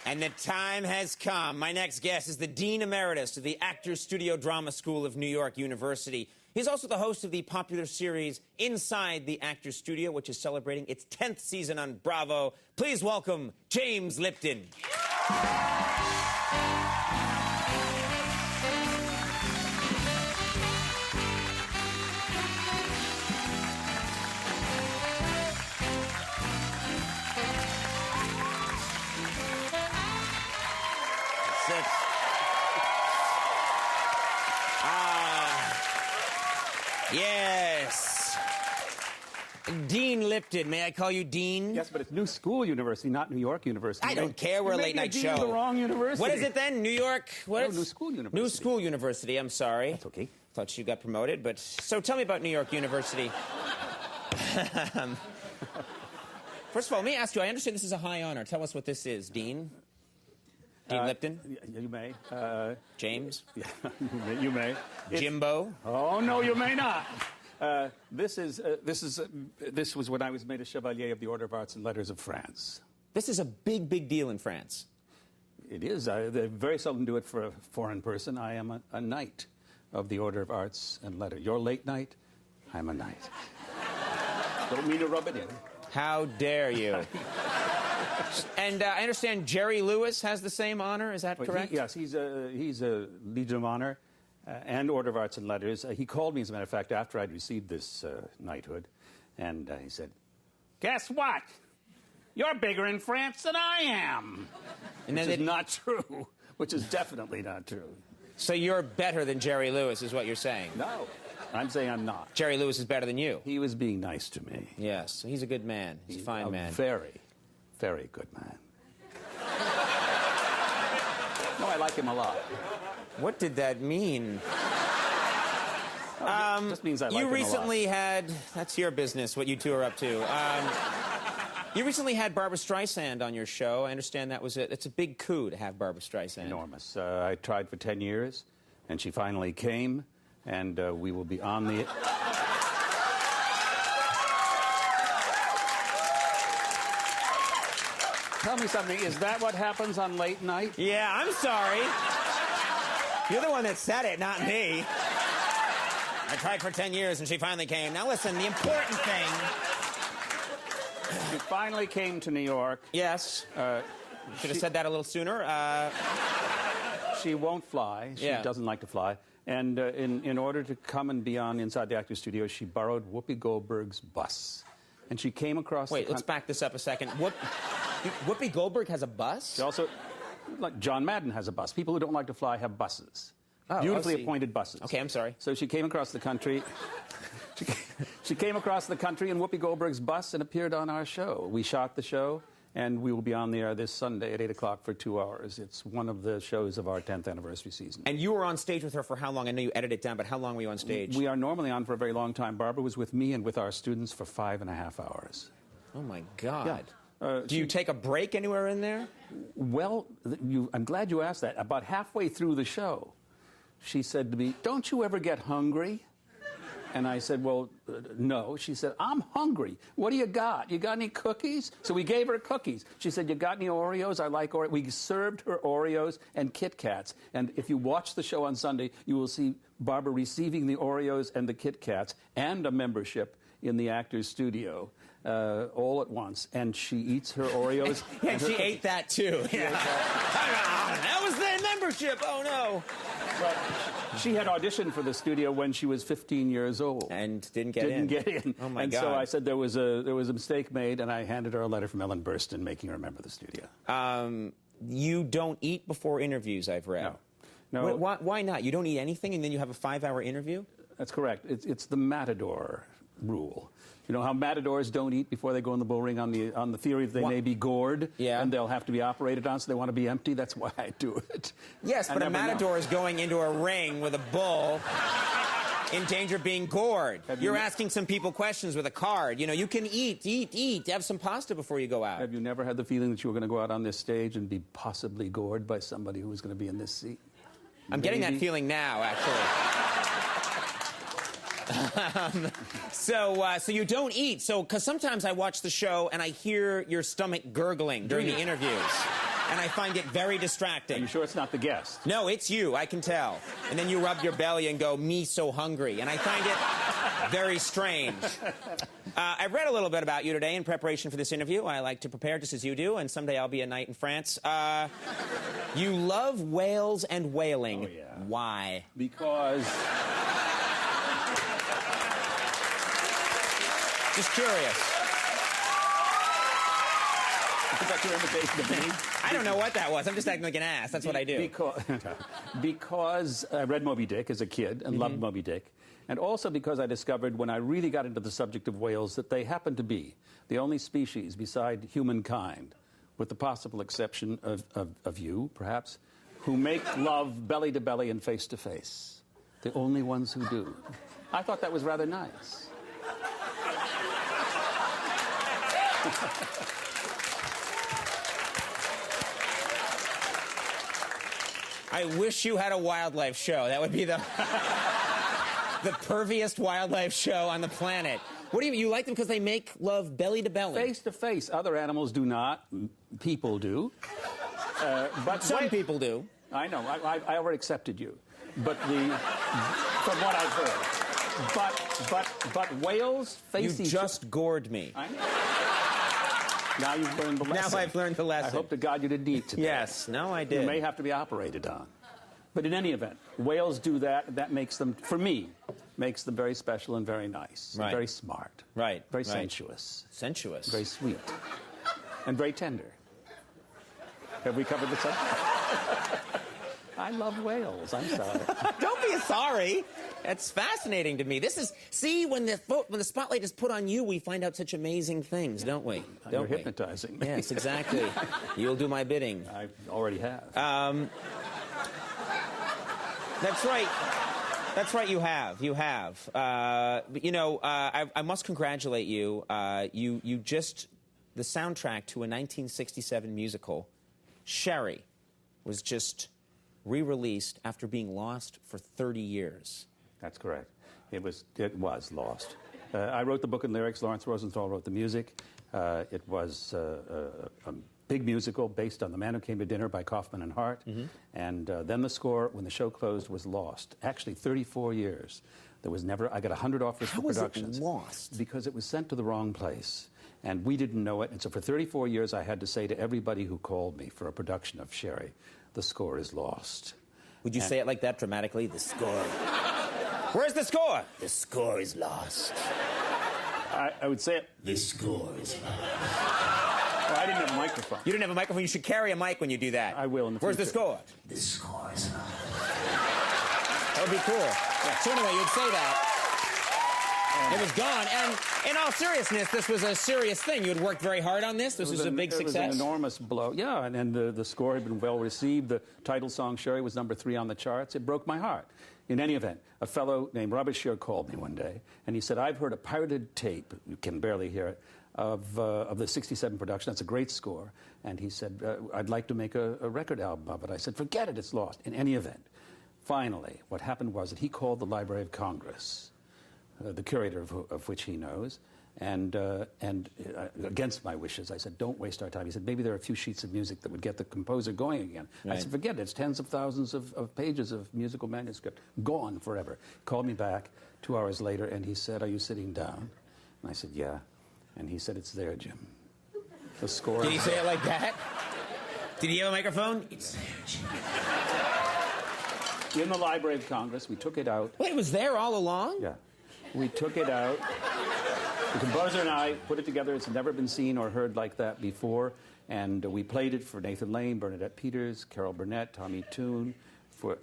And the time has come. My next guest is the Dean Emeritus of the Actors Studio Drama School of New York University. He's also the host of the popular series Inside the Actors Studio, which is celebrating its 10th season on Bravo. Please welcome James Lipton. Yes. Dean Lipton. May I call you Dean? Yes, but it's New School University, not New York University. I don't care. We're a late-night show. You're the wrong university. What is it then? New York? What? No, New School University. New School University. I'm sorry. That's okay. Thought you got promoted, but... So tell me about New York University. First of all, let me ask you, I understand this is a high honor. Tell us what this is, Dean. Dean Lipton? You may. James? Yeah, you may. Jimbo? Oh, no, you may not. This was when I was made a Chevalier of the Order of Arts and Letters of France. This is a big, big deal in France. It is. They very seldom do it for a foreign person. I am a knight of the Order of Arts and Letters. You're late knight, I'm a knight. Don't mean to rub it in. How dare you? And I understand Jerry Lewis has the same honor. Is that correct? Yes, he's a Legion of Honor and Order of Arts and Letters. He called me, as a matter of fact, after I'd received this knighthood, and he said, "Guess what? You're bigger in France than I am." And which is not true. Which is definitely not true. So you're better than Jerry Lewis, is what you're saying? No, I'm saying I'm not. Jerry Lewis is better than you. He was being nice to me. Yes, he's a good man. He's a fine man. Very, very good man. No, I like him a lot. What did that mean? It just means I like him a lot. You recently had... That's your business, what you two are up to. You recently had Barbra Streisand on your show. I understand that was it's a big coup to have Barbra Streisand. Enormous. I tried for 10 years, and she finally came, and we will be on the... Tell me something, is that what happens on late night? Yeah, I'm sorry. You're the one that said it, not me. I tried for 10 years, and she finally came. Now listen, the important thing... She finally came to New York. Yes. Should have said that a little sooner. She won't fly. She doesn't like to fly. And in order to come and be on Inside the Actors Studio, she borrowed Whoopi Goldberg's bus. And she came across... Wait, let's back this up a second. Whoopi Goldberg has a bus? She also... Like John Madden has a bus. People who don't like to fly have buses. Oh, beautifully appointed buses. Okay, I'm sorry. So she came across the country... She came across the country in Whoopi Goldberg's bus and appeared on our show. We shot the show, and we will be on the air this Sunday at 8 o'clock for 2 hours. It's one of the shows of our 10th anniversary season. And you were on stage with her for how long? I know you edited it down, but how long were you on stage? We are normally on for a very long time. Barbara was with me and with our students for 5.5 hours. Oh, my God. Yeah. Do you take a break anywhere in there? Well, I'm glad you asked that. About halfway through the show, she said to me, "Don't you ever get hungry?" And I said, well, no. She said, "I'm hungry. What do you got? You got any cookies?" So we gave her cookies. She said, "You got any Oreos? I like Oreos." We served her Oreos and Kit Kats. And if you watch the show on Sunday, you will see Barbara receiving the Oreos and the Kit Kats and a membership in the Actors Studio all at once. And she eats her Oreos. And she ate that, too. Yeah. That was the membership. Oh, no. But she had auditioned for the studio when she was 15 years old. And didn't get in. Oh, my God. And so I said there was a mistake made, and I handed her a letter from Ellen Burstyn making her a member of the studio. You don't eat before interviews, I've read. No. Why not? You don't eat anything, and then you have a 5-hour interview? That's correct. It's the Matador rule. You know how matadors don't eat before they go in the bull ring on the theory that they may be gored and they'll have to be operated on, so they want to be empty? That's why I do it. Yes, but a matador is going into a ring with a bull in danger of being gored. You're asking some people questions with a card. You know, you can eat. Have some pasta before you go out. Have you never had the feeling that you were going to go out on this stage and be possibly gored by somebody who was going to be in this seat? I'm getting that feeling now, actually. So you don't eat. So, because sometimes I watch the show and I hear your stomach gurgling during the interviews. and I find it very Are distracting. you sure it's not the guest? No, it's you, I can tell. And then you rub your belly and go, me so hungry. And I find it very strange. I've read a little bit about you today in preparation for this interview. I like to prepare just as you do, and someday I'll be a knight in France. You love whales and whaling. Oh, yeah. Why? Because... Just curious. Is that your invitation to me? I don't know what that was. I'm just acting like an ass. That's what I do. Because I read Moby Dick as a kid and loved Moby Dick. And also because I discovered when I really got into the subject of whales that they happen to be the only species beside humankind, with the possible exception of you, perhaps, who make love belly to belly and face to face. The only ones who do. I thought that was rather nice. I wish you had a wildlife show. That would be the the perviest wildlife show on the planet. What do you like them because they make love belly to belly? Face to face. Other animals do not. People do. But some people do. I know. I already accepted you. But from what I've heard. But whales face each other. You just gored me. I know. Now you've learned the lesson. Now I've learned the lesson. I hope to God you didn't eat today. Yes. No, I did. You may have to be operated on. But in any event, whales do that. That makes them, for me, makes them very special and very nice. Right. And very smart. Right. Very right. sensuous. Sensuous. Very sweet. And very tender. Have we covered the subject? I love whales. I'm sorry. Don't be sorry. That's fascinating to me. This is, see, when the spotlight is put on you, we find out such amazing things, don't we? You're hypnotizing me. Yes, exactly. You'll do my bidding. I already have. That's right. That's right, you have. You have. You know, I must congratulate you. You just, the soundtrack to a 1967 musical, Sherry, was just re-released after being lost for 30 years. That's correct. It was lost. I wrote the book and lyrics. Lawrence Rosenthal wrote the music. It was a big musical based on The Man Who Came to Dinner by Kaufman and Hart. And then the score, when the show closed, was lost. Actually, 34 years. There was never. I got 100 offers for productions. How was it lost? Because it was sent to the wrong place. And we didn't know it. And so for 34 years, I had to say to everybody who called me for a production of Sherry, the score is lost. Would you say it like that dramatically? The score. Where's the score? The score is lost. I would say it. The score is lost. Well, I didn't have a microphone. You didn't have a microphone. You should carry a mic when you do that. I will in the Where's future. the score? The score is lost. That would be cool. Yeah. So anyway, you'd say that. It was gone. And in all seriousness, this was a serious thing. You had worked very hard on this. This was a big success. It was an enormous blow. Yeah, and the score had been well received. The title song, Sherry, was #3 on the charts. It broke my heart. In any event, a fellow named Robert Scheer called me one day, and he said, I've heard a pirated tape, you can barely hear it, of the 67 production. That's a great score. And he said, I'd like to make a record album of it. I said, forget it, it's lost. In any event, finally, what happened was that he called the Library of Congress, the curator of which he knows, and against my wishes, I said, don't waste our time. He said, maybe there are a few sheets of music that would get the composer going again. Right. I said, forget it. It's tens of thousands of pages of musical manuscript, gone forever. Called me back 2 hours later, and he said, are you sitting down? And I said, yeah. And he said, it's there, Jim. The score. Did he say it like that? Did he have a microphone? It's there, Jim. In the Library of Congress, we took it out. Wait, it was there all along? Yeah. We took it out. The composer and I put it together. It's never been seen or heard like that before. And we played it for Nathan Lane, Bernadette Peters, Carol Burnett, Tommy Toon.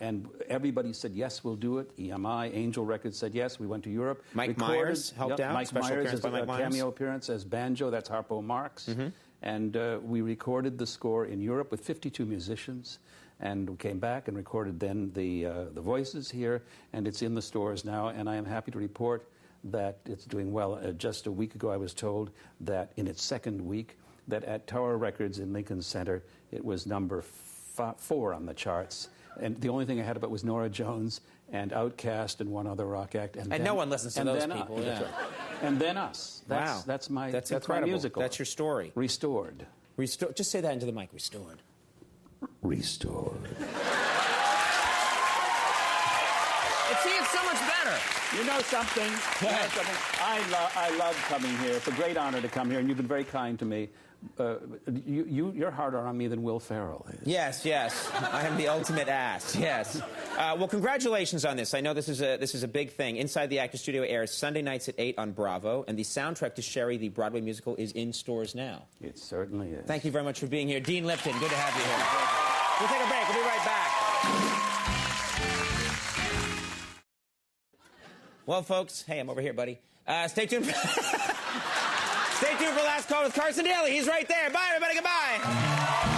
And everybody said, yes, we'll do it. EMI, Angel Records said yes. We went to Europe. Mike Myers helped out. Mike Special Myers appearance by Mike a Myers. Cameo appearance as banjo. That's Harpo Marx. And we recorded the score in Europe with 52 musicians. And we came back and recorded then the voices here. And it's in the stores now. And I am happy to report that it's doing well. Just a week ago, I was told that in its second week, that at Tower Records in Lincoln Center, it was #4 on the charts. And the only thing ahead of it was Norah Jones and Outkast and one other rock act. And no one listens to those people. That's right. And then us. That's my That's my incredible. musical. That's your story. Restored. Just say that into the mic. Restored. restored. See, it's so much better. You know something? I love coming here. It's a great honor to come here, and you've been very kind to me. You're harder on me than Will Ferrell is. Yes, yes. I am the ultimate ass. Yes. Well, congratulations on this. I know this is a big thing. Inside the Actors Studio airs Sunday nights at 8 on Bravo, and the soundtrack to Sherry, the Broadway musical, is in stores now. It certainly is. Thank you very much for being here, Dean Lipton. Good to have you here. We'll take a break. We'll be right back. Well, folks, hey, I'm over here, buddy. Stay tuned. Stay tuned for Last Call with Carson Daly. He's right there. Bye, everybody. Goodbye.